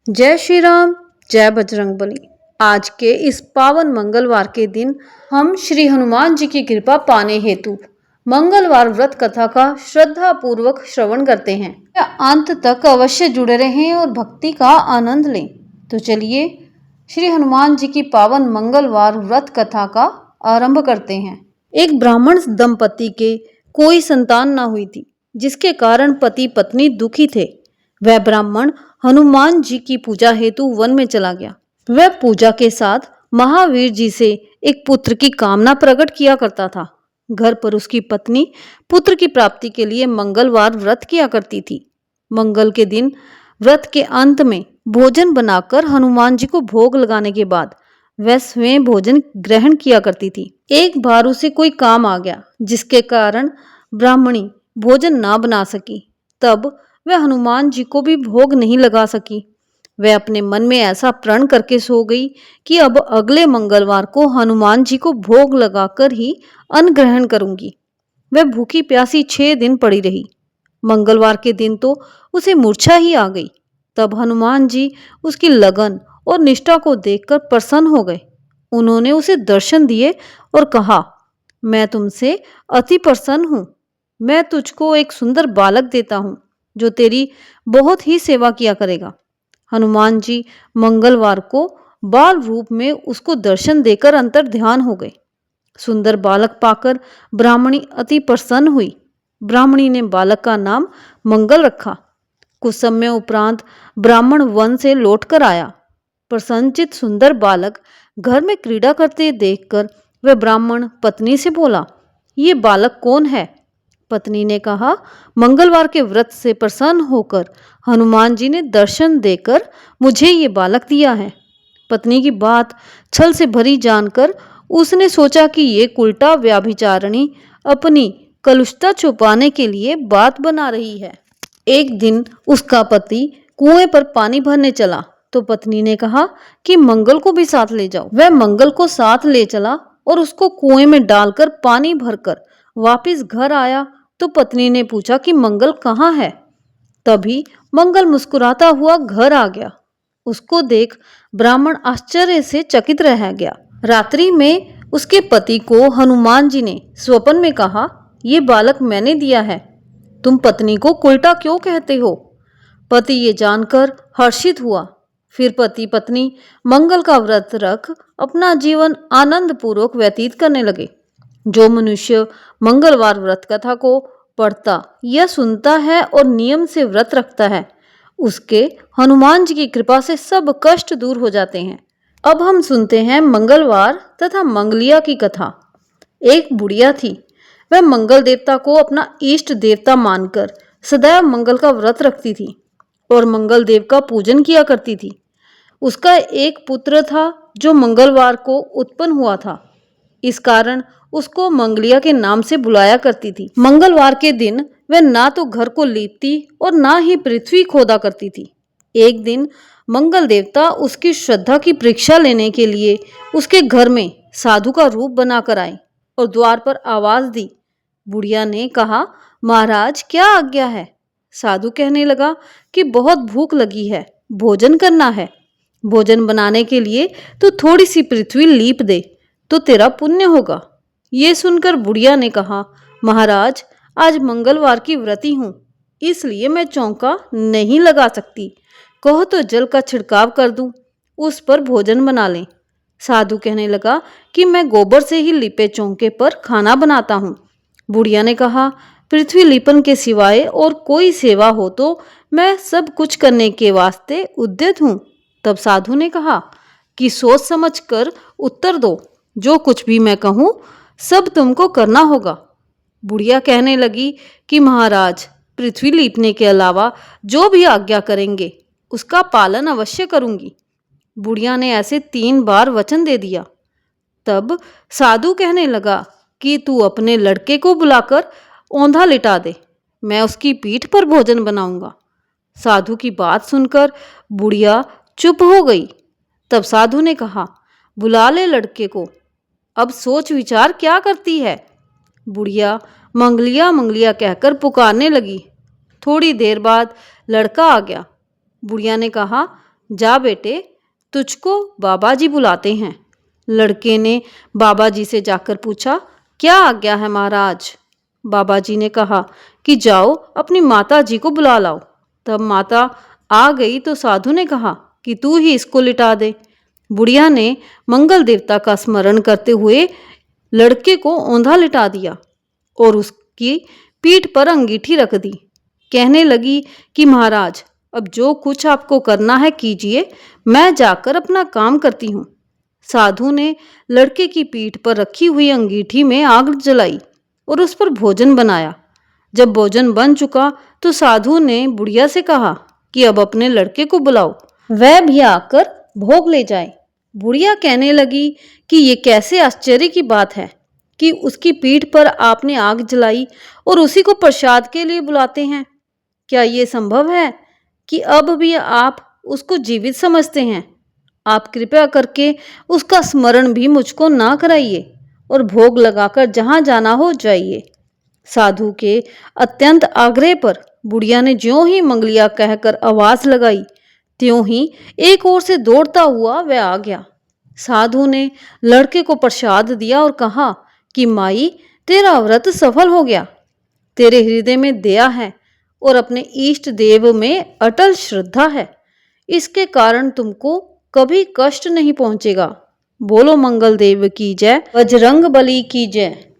जय श्री राम, जय बजरंगबली। आज के इस पावन मंगलवार के दिन हम श्री हनुमान जी की कृपा पाने हेतु मंगलवार व्रत कथा का श्रद्धा पूर्वक श्रवण करते हैं। अंत तक अवश्य जुड़े रहें और भक्ति का आनंद लें। तो चलिए श्री हनुमान जी की पावन मंगलवार व्रत कथा का आरंभ करते हैं। एक ब्राह्मण दंपति के कोई संतान न हुई थी, जिसके कारण पति पत्नी दुखी थे। वह ब्राह्मण हनुमान जी की पूजा हेतु वन में चला गया। वह पूजा के साथ महावीर जी से एक पुत्र की कामना प्रकट किया करता था। घर पर उसकी पत्नी पुत्र की प्राप्ति के लिए मंगलवार व्रत किया करती थी। मंगल के दिन व्रत के अंत में भोजन बनाकर हनुमान जी को भोग लगाने के बाद वह स्वयं भोजन ग्रहण किया करती थी। एक बार उसे कोई काम आ गया, जिसके कारण ब्राह्मणी भोजन ना बना सकी। तब वह हनुमान जी को भी भोग नहीं लगा सकी। वह अपने मन में ऐसा प्रण करके सो गई कि अब अगले मंगलवार को हनुमान जी को भोग लगाकर ही अन्न ग्रहण करूंगी। वह भूखी प्यासी 6 दिन पड़ी रही। मंगलवार के दिन तो उसे मूर्छा ही आ गई। तब हनुमान जी उसकी लगन और निष्ठा को देखकर प्रसन्न हो गए। उन्होंने उसे दर्शन दिए और कहा, मैं तुमसे अति प्रसन्न हूं। मैं तुझको एक सुंदर बालक देता हूं, जो तेरी बहुत ही सेवा किया करेगा। हनुमान जी मंगलवार को बाल रूप में उसको दर्शन देकर अंतर ध्यान हो गए। सुंदर बालक पाकर ब्राह्मणी अति प्रसन्न हुई। ब्राह्मणी ने बालक का नाम मंगल रखा। कुछ समय उपरांत ब्राह्मण वन से लौटकर आया। प्रसन्नचित सुंदर बालक घर में क्रीड़ा करते देखकर वह ब्राह्मण पत्नी से बोला, ये बालक कौन है? पत्नी ने कहा, मंगलवार के व्रत से प्रसन्न होकर हनुमान जी ने दर्शन देकर मुझे ये बालक दिया है। पत्नी की बात छल से भरी जानकर उसने सोचा कि ये उल्टा व्यभिचारिणी अपनी कलुषता छुपाने के लिए बात बना रही है। एक दिन उसका पति कुएं पर पानी भरने चला तो पत्नी ने कहा कि मंगल को भी साथ ले जाओ। वह मंगल को साथ ले चला और उसको कुएं में डालकर पानी भरकर वापस घर आया तो पत्नी ने पूछा कि मंगल कहाँ है? तभी मंगल मुस्कुराता हुआ घर आ गया। उसको देख ब्राह्मण आश्चर्य से चकित रह गया। रात्रि में उसके पति को हनुमान जी ने स्वप्न में कहा, ये बालक मैंने दिया है, तुम पत्नी को उल्टा क्यों कहते हो? पति ये जानकर हर्षित हुआ। फिर पति पत्नी मंगल का व्रत रख अपना जीवन आनंद पूर्वक व्यतीत करने लगे। जो मनुष्य मंगलवार व्रत कथा को पढ़ता या सुनता है और नियम से व्रत रखता है, उसके हनुमान जी की कृपा से सब कष्ट दूर हो जाते हैं। अब हम सुनते हैं मंगलवार तथा मंगलिया की कथा। एक बुढ़िया थी। वह मंगल देवता को अपना इष्ट देवता मानकर सदैव मंगल का व्रत रखती थी और मंगल देव का पूजन किया करती थी। उसका एक पुत्र था जो मंगलवार को उत्पन्न हुआ था। इस कारण उसको मंगलिया के नाम से बुलाया करती थी। मंगलवार के दिन वह ना तो घर को लीपती और ना ही पृथ्वी खोदा करती थी। एक दिन मंगल देवता उसकी श्रद्धा की परीक्षा लेने के लिए उसके घर में साधु का रूप बनाकर आए और द्वार पर आवाज दी। बुढ़िया ने कहा, महाराज क्या आज्ञा है? साधु कहने लगा कि बहुत भूख लगी है, भोजन करना है। भोजन बनाने के लिए तो थोड़ी सी पृथ्वी लीप दे तो तेरा पुण्य होगा। ये सुनकर बुढ़िया ने कहा, महाराज आज मंगलवार की व्रती हूँ, इसलिए मैं चौका नहीं लगा सकती। कहो तो जल का छिड़काव कर दूं, उस पर भोजन बना लें। साधु कहने लगा कि मैं गोबर से ही लिपे चौके पर खाना बनाता हूँ। बुढ़िया ने कहा, पृथ्वी लिपन के सिवाय और कोई सेवा हो तो मैं सब कुछ करने के वास्ते उद्यत हूँ। तब साधु ने कहा कि सोच समझ कर उत्तर दो, जो कुछ भी मैं कहूँ सब तुमको करना होगा। बुढ़िया कहने लगी कि महाराज पृथ्वी लीपने के अलावा जो भी आज्ञा करेंगे उसका पालन अवश्य करूंगी। बुढ़िया ने ऐसे 3 बार वचन दे दिया। तब साधु कहने लगा कि तू अपने लड़के को बुलाकर औंधा लिटा दे, मैं उसकी पीठ पर भोजन बनाऊंगा। साधु की बात सुनकर बुढ़िया चुप हो गई। तब साधु ने कहा, बुला ले लड़के को, अब सोच विचार क्या करती है? बुढ़िया मंगलिया मंगलिया कहकर पुकारने लगी। थोड़ी देर बाद लड़का आ गया। बुढ़िया ने कहा, जा बेटे, तुझको बाबा जी बुलाते हैं। लड़के ने बाबा जी से जाकर पूछा, क्या आज्ञा है महाराज? बाबा जी ने कहा कि जाओ अपनी माता जी को बुला लाओ। तब माता आ गई तो साधु ने कहा कि तू ही इसको लिटा दे। बुढ़िया ने मंगल देवता का स्मरण करते हुए लड़के को औंधा लिटा दिया और उसकी पीठ पर अंगीठी रख दी। कहने लगी कि महाराज, अब जो कुछ आपको करना है कीजिए, मैं जाकर अपना काम करती हूँ। साधु ने लड़के की पीठ पर रखी हुई अंगीठी में आग जलाई और उस पर भोजन बनाया। जब भोजन बन चुका तो साधु ने बुढ़िया से कहा कि अब अपने लड़के को बुलाओ, वह भी आकर भोग ले जाए। बुढ़िया कहने लगी कि ये कैसे आश्चर्य की बात है कि उसकी पीठ पर आपने आग जलाई और उसी को प्रसाद के लिए बुलाते हैं। क्या ये संभव है कि अब भी आप उसको जीवित समझते हैं? आप कृपया करके उसका स्मरण भी मुझको ना कराइए और भोग लगाकर जहाँ जाना हो जाइए। साधु के अत्यंत आग्रह पर बुढ़िया ने ज्यों ही मंगलिया कहकर आवाज लगाई, त्यों ही एक ओर से दौड़ता हुआ वह आ गया। साधु ने लड़के को प्रसाद दिया और कहा कि माई, तेरा व्रत सफल हो गया। तेरे हृदय में दया है और अपने इष्ट देव में अटल श्रद्धा है, इसके कारण तुमको कभी कष्ट नहीं पहुंचेगा। बोलो मंगल देव की जय, बजरंग बली की जय।